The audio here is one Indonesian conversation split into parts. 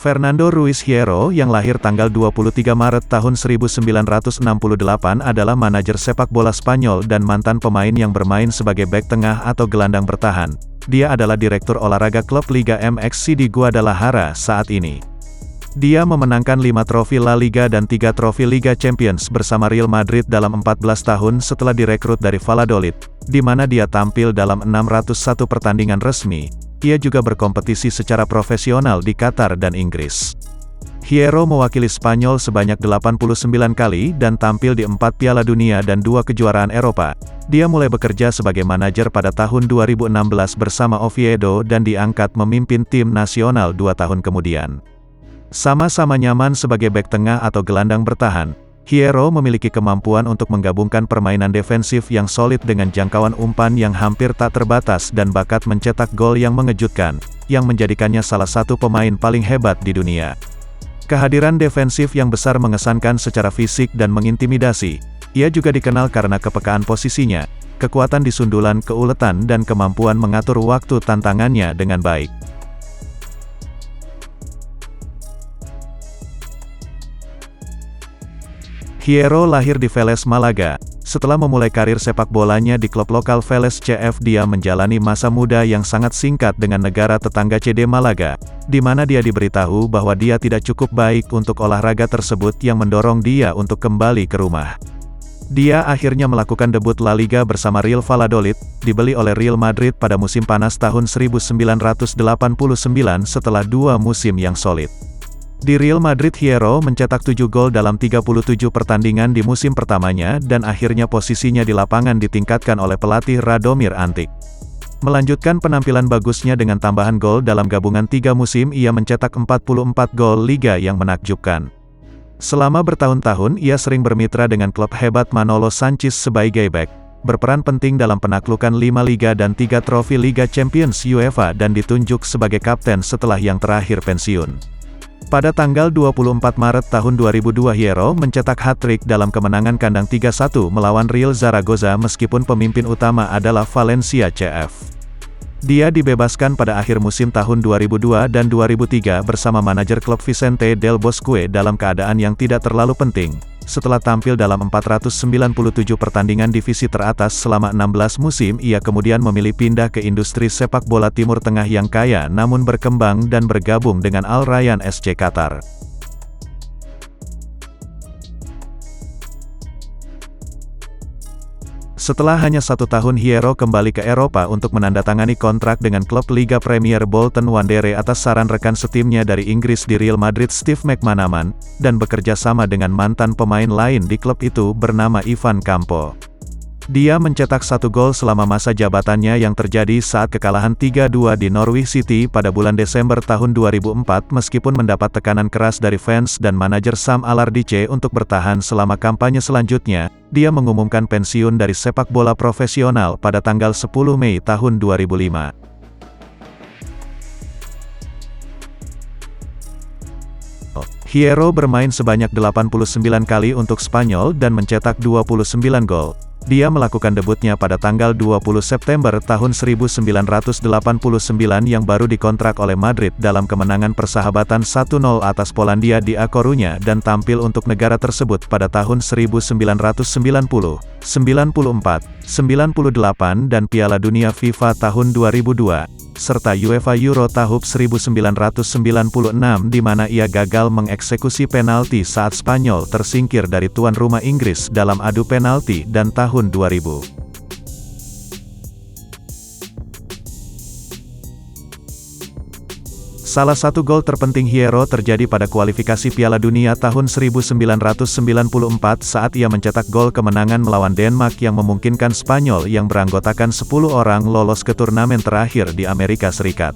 Fernando Ruiz Hierro yang lahir tanggal 23 Maret tahun 1968 adalah manajer sepak bola Spanyol dan mantan pemain yang bermain sebagai bek tengah atau gelandang bertahan. Dia adalah direktur olahraga klub Liga MX di Guadalajara saat ini. Dia memenangkan 5 trofi La Liga dan 3 trofi Liga Champions bersama Real Madrid dalam 14 tahun setelah direkrut dari Valladolid, di mana dia tampil dalam 601 pertandingan resmi. Ia juga berkompetisi secara profesional di Qatar dan Inggris. Hierro mewakili Spanyol sebanyak 89 kali dan tampil di 4 Piala Dunia dan 2 kejuaraan Eropa. Dia mulai bekerja sebagai manajer pada tahun 2016 bersama Oviedo dan diangkat memimpin tim nasional 2 tahun kemudian. Sama-sama nyaman sebagai bek tengah atau gelandang bertahan, Hierro memiliki kemampuan untuk menggabungkan permainan defensif yang solid dengan jangkauan umpan yang hampir tak terbatas dan bakat mencetak gol yang mengejutkan, yang menjadikannya salah satu pemain paling hebat di dunia. Kehadiran defensif yang besar mengesankan secara fisik dan mengintimidasi. Ia juga dikenal karena kepekaan posisinya, kekuatan di sundulan, keuletan dan kemampuan mengatur waktu tantangannya dengan baik. Hierro lahir di Vélez Malaga. Setelah memulai karir sepak bolanya di klub lokal Vélez CF, dia menjalani masa muda yang sangat singkat dengan negara tetangga CD Malaga, di mana dia diberitahu bahwa dia tidak cukup baik untuk olahraga tersebut yang mendorong dia untuk kembali ke rumah. Dia akhirnya melakukan debut La Liga bersama Real Valladolid, dibeli oleh Real Madrid pada musim panas tahun 1989 setelah 2 musim yang solid. Di Real Madrid, Hierro mencetak 7 gol dalam 37 pertandingan di musim pertamanya dan akhirnya posisinya di lapangan ditingkatkan oleh pelatih Radomir Antic. Melanjutkan penampilan bagusnya dengan tambahan gol dalam gabungan 3 musim, ia mencetak 44 gol Liga yang menakjubkan. Selama bertahun-tahun ia sering bermitra dengan klub hebat Manolo Sanchis sebagai bek, berperan penting dalam penaklukan 5 Liga dan 3 trofi Liga Champions UEFA dan ditunjuk sebagai kapten setelah yang terakhir pensiun. Pada tanggal 24 Maret tahun 2002, Hierro mencetak hat-trick dalam kemenangan kandang 3-1 melawan Real Zaragoza meskipun pemimpin utama adalah Valencia CF. Dia dibebaskan pada akhir musim tahun 2002 dan 2003 bersama manajer klub Vicente del Bosque dalam keadaan yang tidak terlalu penting. Setelah tampil dalam 497 pertandingan divisi teratas selama 16 musim, ia kemudian memilih pindah ke industri sepak bola Timur Tengah yang kaya namun berkembang dan bergabung dengan Al Rayyan SC Qatar. Setelah hanya 1 tahun, Hierro kembali ke Eropa untuk menandatangani kontrak dengan klub Liga Premier Bolton Wanderers atas saran rekan setimnya dari Inggris di Real Madrid Steve McManaman, dan bekerja sama dengan mantan pemain lain di klub itu bernama Ivan Campo. Dia mencetak 1 gol selama masa jabatannya yang terjadi saat kekalahan 3-2 di Norwich City pada bulan Desember tahun 2004 meskipun mendapat tekanan keras dari fans dan manajer Sam Allardyce untuk bertahan selama kampanye selanjutnya. Dia mengumumkan pensiun dari sepak bola profesional pada tanggal 10 Mei tahun 2005. Hierro bermain sebanyak 89 kali untuk Spanyol dan mencetak 29 gol. Dia melakukan debutnya pada tanggal 20 September tahun 1989 yang baru dikontrak oleh Madrid dalam kemenangan persahabatan 1-0 atas Polandia di A Coruña dan tampil untuk negara tersebut pada tahun 1990, 94, 98 dan Piala Dunia FIFA tahun 2002, serta UEFA Euro tahun 1996 di mana ia gagal mengeksekusi penalti saat Spanyol tersingkir dari tuan rumah Inggris dalam adu penalti dan tahun 2000. Salah satu gol terpenting Hierro terjadi pada kualifikasi Piala Dunia tahun 1994 saat ia mencetak gol kemenangan melawan Denmark yang memungkinkan Spanyol yang beranggotakan 10 orang lolos ke turnamen terakhir di Amerika Serikat.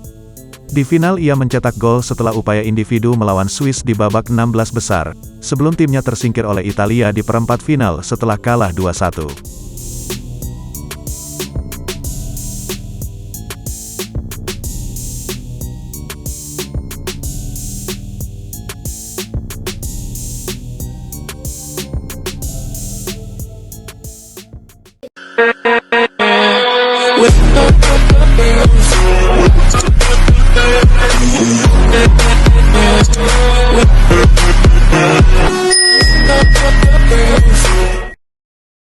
Di final ia mencetak gol setelah upaya individu melawan Swiss di babak 16 besar, sebelum timnya tersingkir oleh Italia di perempat final setelah kalah 2-1.